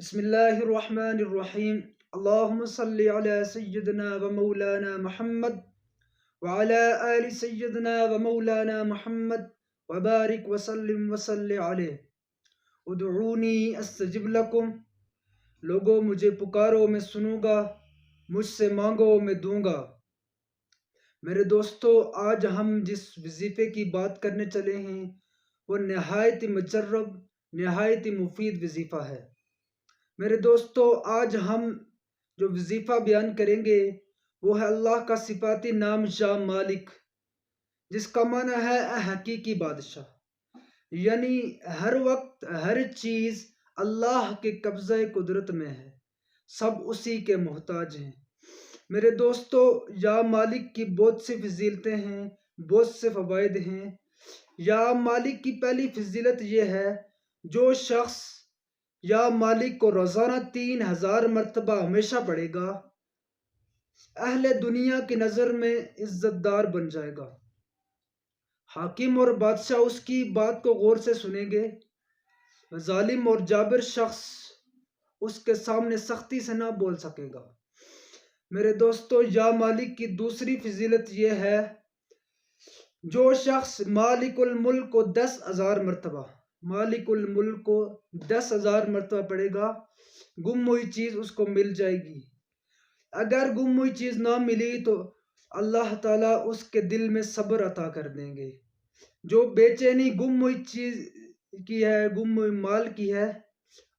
بسم اللہ الرحمن الرحیم۔ اللہم صلی علی سیدنا و مولانا محمد وعلی آل سیدنا و مولانا محمد وبارک وسلم وصلی علیہ۔ ادعونی استجب لکم، لوگو مجھے پکارو میں سنوں گا، مجھ سے مانگو میں دوں گا۔ میرے دوستو، آج ہم جس وظیفے کی بات کرنے چلے ہیں وہ نہایت مجرب، نہایت مفید وظیفہ ہے۔ میرے دوستو، آج ہم جو وظیفہ بیان کریں گے وہ ہے اللہ کا صفاتی نام یا مالک، جس کا معنی ہے اے حقیقی بادشاہ، یعنی ہر وقت ہر چیز اللہ کے قبضہ قدرت میں ہے، سب اسی کے محتاج ہیں۔ میرے دوستو، یا مالک کی بہت سی فضیلتیں ہیں، بہت سے فوائد ہیں۔ یا مالک کی پہلی فضیلت یہ ہے، جو شخص یا مالک کو روزانہ 3000 مرتبہ ہمیشہ پڑھے گا، اہل دنیا کی نظر میں عزت دار بن جائے گا۔ حاکم اور بادشاہ اس کی بات کو غور سے سنیں گے، ظالم اور جابر شخص اس کے سامنے سختی سے نہ بول سکے گا۔ میرے دوستو، یا مالک کی دوسری فضیلت یہ ہے، جو شخص مالک الملک کو 10,000 مرتبہ مالک الملک کو 10,000 مرتبہ پڑھے گا، گم ہوئی چیز اس کو مل جائے گی۔ اگر گم ہوئی چیز نہ ملی تو اللہ تعالیٰ اس کے دل میں صبر عطا کر دیں گے۔ جو بے چینی گم ہوئی چیز کی ہے، گم ہوئی مال کی ہے،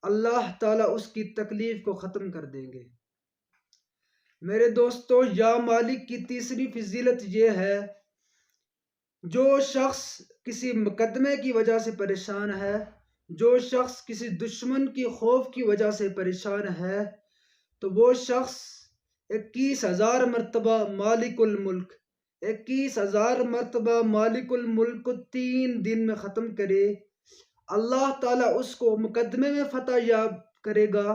اللہ تعالیٰ اس کی تکلیف کو ختم کر دیں گے۔ میرے دوستو، یا مالک کی تیسری فضیلت یہ ہے، جو شخص کسی مقدمے کی وجہ سے پریشان ہے، جو شخص کسی دشمن کی خوف کی وجہ سے پریشان ہے، تو وہ شخص 21,000 مرتبہ مالک الملک 21,000 مرتبہ مالک الملک کو 3 دن میں ختم کرے، اللہ تعالیٰ اس کو مقدمے میں فتح یاب کرے گا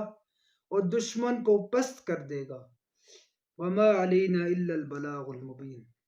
اور دشمن کو پست کر دے گا۔ وما علینا الا البلاغ المبین۔